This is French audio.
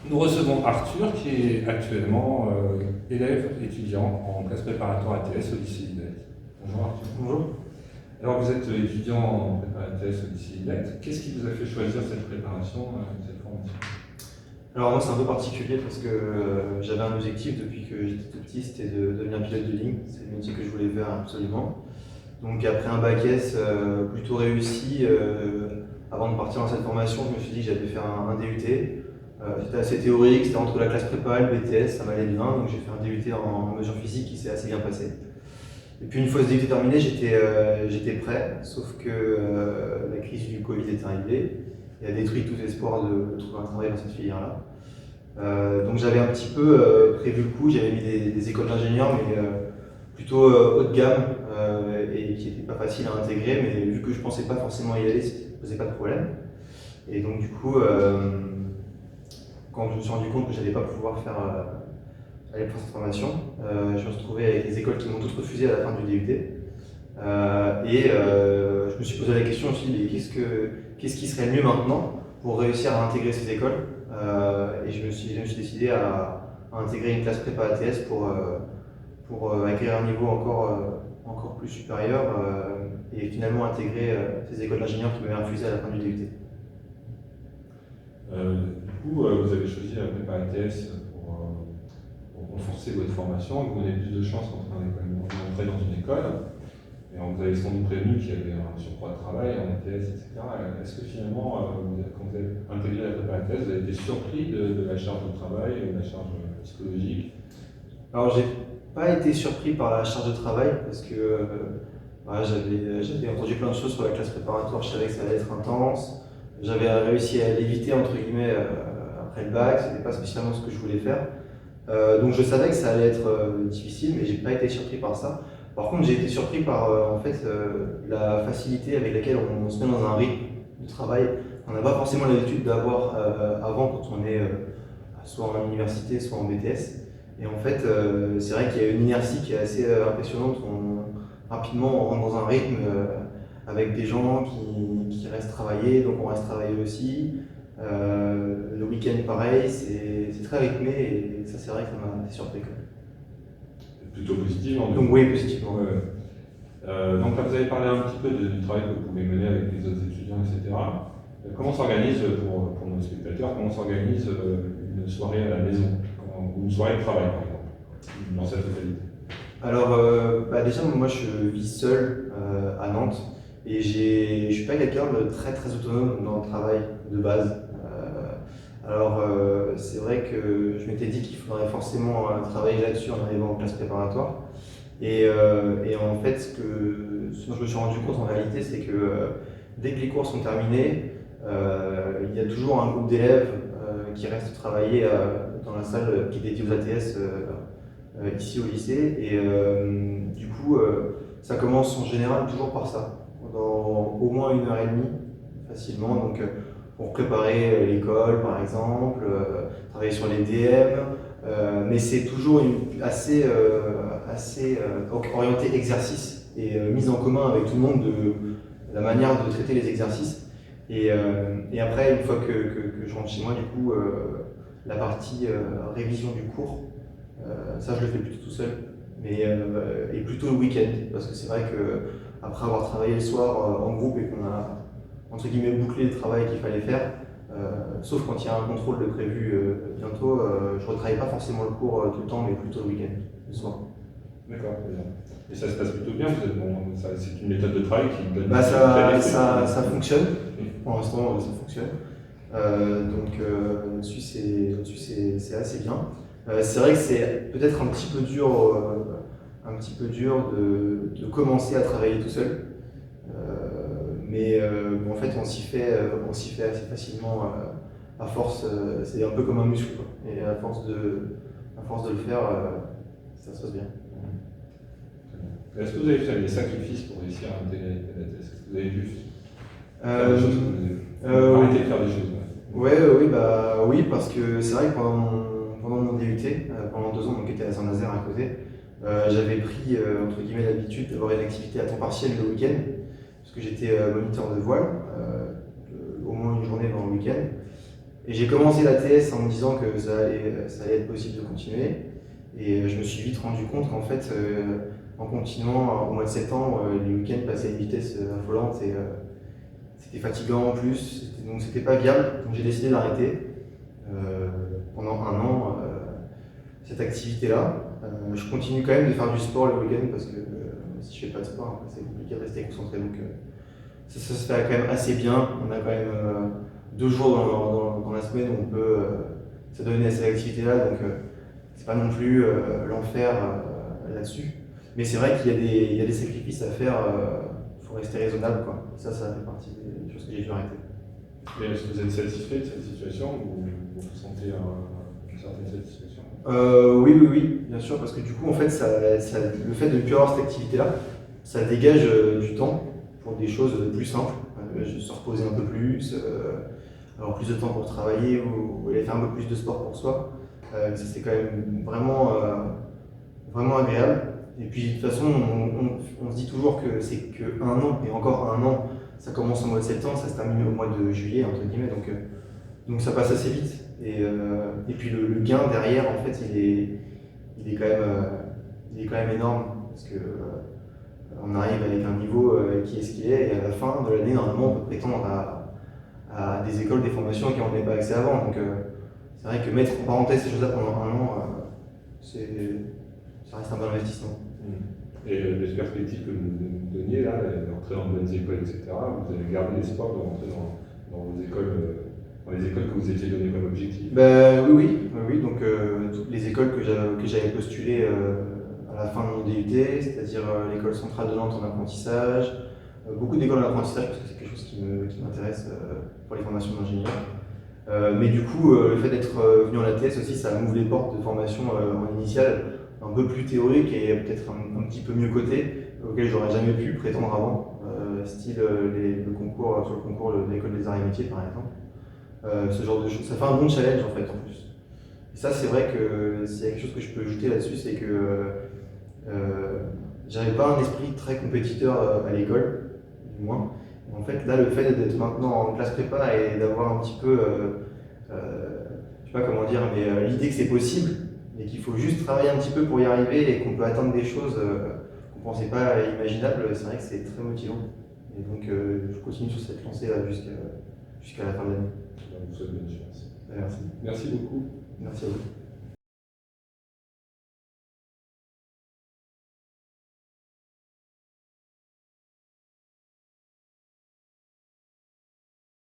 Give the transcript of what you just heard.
Nous recevons Arthur qui est actuellement élève étudiant en classe préparatoire ATS au lycée Hippolyte. Bonjour Arthur. Bonjour. Alors vous êtes étudiant en préparation ATS au lycée Hippolyte. Qu'est-ce qui vous a fait choisir cette préparation, cette formation? Alors moi c'est un peu particulier parce que j'avais un objectif depuis que j'étais tout petit, c'était de devenir pilote de ligne. C'est le métier que je voulais faire absolument. Donc après un bac S plutôt réussi, avant de partir dans cette formation, je me suis dit que j'allais faire un DUT. C'était assez théorique, c'était entre la classe prépa et le BTS, ça m'allait bien, donc j'ai fait un DUT en mesure physique qui s'est assez bien passé. Et puis une fois ce DUT terminé, j'étais prêt, sauf que la crise du Covid est arrivée et a détruit tout espoir de trouver un travail dans cette filière-là. Donc j'avais un petit peu prévu le coup, j'avais mis des écoles d'ingénieurs, mais plutôt haut de gamme et qui n'étaient pas faciles à intégrer, mais vu que je pensais pas forcément y aller, ça ne posait pas de problème. Et donc du coup, quand je me suis rendu compte que je n'allais pas pouvoir aller faire cette formation, je me suis retrouvé avec des écoles qui m'ont toutes refusé à la fin du DUT. Je me suis posé la question, je me suis dit, mais qu'est-ce qui serait mieux maintenant pour réussir à intégrer ces écoles? Et je me suis décidé à intégrer une classe prépa ATS pour acquérir un niveau encore plus supérieur et finalement intégrer ces écoles d'ingénieurs qui m'avaient refusé à la fin du DUT. Du coup, vous avez choisi la prépa ATS pour renforcer votre formation, que vous avez plus de chances d'entrer dans une école. Et on vous avait sans doute prévenu qu'il y avait un surcroît de travail en ATS, etc. Est-ce que finalement, quand vous avez intégré la prépa ATS, vous avez été surpris de la charge de travail, de la charge psychologique? Alors, j'ai pas été surpris par la charge de travail parce que j'avais entendu plein de choses sur la classe préparatoire, je savais que ça allait être intense. J'avais réussi à l'éviter entre guillemets après le bac, c'était pas spécialement ce que je voulais faire. Donc je savais que ça allait être difficile, mais j'ai pas été surpris par ça. Par contre, j'ai été surpris par la facilité avec laquelle on se met dans un rythme de travail qu'on n'a pas forcément l'habitude d'avoir avant quand on est soit en université, soit en BTS. Et en fait, c'est vrai qu'il y a une inertie qui est assez impressionnante. Rapidement, on rentre dans un rythme avec des gens qui restent travailler, donc on reste travailler aussi. Le week-end, pareil, c'est très rythmé et ça, c'est vrai que ça m'a assez surpris quand même. Plutôt positivement. Donc oui, positivement. Donc là, vous avez parlé un petit peu du travail que vous pouvez mener avec les autres étudiants, etc. Comment s'organise, pour nos spectateurs, comment s'organise une soirée à la maison, ou une soirée de travail, par exemple, dans cette localité? Alors, déjà, moi, je vis seul à Nantes et je suis pas quelqu'un de très très autonome dans le travail de base. C'est vrai que je m'étais dit qu'il faudrait forcément travailler là-dessus en arrivant en classe préparatoire. Et en fait, ce dont je me suis rendu compte en réalité, c'est que dès que les cours sont terminés, il y a toujours un groupe d'élèves qui restent travailler dans la salle qui est dédiée aux ATS ici au lycée. Et du coup, ça commence en général toujours par ça, pendant au moins 1 heure et demie, facilement. Donc, pour préparer l'école, par exemple, travailler sur les DM. Mais c'est toujours assez orienté exercice et mise en commun avec tout le monde de la manière de traiter les exercices. Et après, une fois que je rentre chez moi, du coup, la partie révision du cours, ça je le fais plutôt tout seul, et plutôt le week-end, parce que c'est vrai qu'après avoir travaillé le soir en groupe et qu'on a entre guillemets bouclé le travail qu'il fallait faire, sauf quand il y a un contrôle de prévu bientôt, je ne retravaille pas forcément le cours tout le temps, mais plutôt le week-end, le soir. D'accord, très bien. Et ça se passe plutôt bien, c'est une méthode de travail qui donne... Ça fonctionne, pour l'instant ça fonctionne. Là-dessus c'est assez bien. C'est vrai que c'est peut-être un petit peu dur de commencer à travailler tout seul. En fait, on s'y fait assez facilement à force. C'est un peu comme un muscle, quoi. Et à force de le faire, ça se passe bien. Est-ce que vous avez fait des sacrifices pour réussir à intégrer la thèse? Est-ce que vous avez dû faire des choses que vous avez arrêté de faire des choses? Oui, parce que c'est vrai que pendant mon DUT, pendant 2 ans, donc, qui était à Saint-Nazaire à côté, j'avais pris entre guillemets l'habitude d'avoir une activité à temps partiel le week-end, parce que j'étais moniteur de voile, au moins une journée dans le week-end. Et j'ai commencé la TS en me disant que ça allait être possible de continuer. Et je me suis vite rendu compte qu'en fait, en continuant au mois de septembre, les week-ends passaient à une vitesse affolante et c'était fatigant en plus, donc c'était pas viable. Donc j'ai décidé d'arrêter pendant un an cette activité-là. Je continue quand même de faire du sport le week-end parce que si je fais pas de sport, c'est compliqué de rester concentré. Donc ça se fait quand même assez bien. On a quand même 2 jours dans la semaine où on peut s'adonner à cette activité-là. Donc c'est pas non plus l'enfer là-dessus. Mais c'est vrai qu'il y a des sacrifices à faire. Il faut rester raisonnable, quoi. Ça fait partie des choses que j'ai dû arrêter. Mais est-ce que vous êtes satisfait de cette situation ou vous ressentez une certaine satisfaction? Oui, bien sûr, parce que du coup, en fait, le fait de ne plus avoir cette activité-là, ça dégage du temps pour des choses plus simples, se reposer un peu plus, avoir plus de temps pour travailler ou aller faire un peu plus de sport pour soi. Ça, c'est quand même vraiment agréable. Et puis, de toute façon, on se dit toujours que c'est que 1 an, et encore 1 an, ça commence au mois de septembre, ça se termine au mois de juillet, entre guillemets, donc ça passe assez vite. Et puis le gain derrière, en fait, il est quand même énorme. Parce que on arrive avec un niveau qui est ce qu'il est, et à la fin de l'année, normalement, on peut prétendre à des écoles, des formations qui n'en avaient pas accès avant. Donc c'est vrai que mettre en parenthèse ces choses-là pendant 1 an, ça reste un bon investissement. Et les perspectives que vous nous donniez, là, d'entrer dans de bonnes écoles, etc., vous avez gardé l'espoir de rentrer dans vos écoles, dans les écoles que vous étiez donné comme objectif? Oui. Donc toutes les écoles que j'avais postulées à la fin de mon DUT, c'est-à-dire l'école centrale de Nantes en apprentissage, beaucoup d'écoles en apprentissage parce que c'est quelque chose qui m'intéresse pour les formations d'ingénieur. Mais du coup, le fait d'être venu en ATS aussi, ça m'ouvre les portes de formation en initiale un peu plus théorique et peut-être un petit peu mieux coté, auquel j'aurais jamais pu prétendre avant, style le concours, sur le concours de l'école des arts et métiers par exemple. Ce genre de choses, ça fait un bon challenge en fait en plus. Et ça, c'est vrai que s'il y a quelque chose que je peux ajouter là-dessus, c'est que j'avais pas un esprit très compétiteur à l'école, du moins. Et en fait, là, le fait d'être maintenant en classe prépa et d'avoir un petit peu, je sais pas comment dire, mais l'idée que c'est possible, et qu'il faut juste travailler un petit peu pour y arriver et qu'on peut atteindre des choses qu'on pensait pas imaginables, c'est vrai que c'est très motivant. Et donc, je continue sur cette lancée-là jusqu'à la fin de l'année. Je vous souhaite bonne chance. Merci. Merci beaucoup. Merci à vous.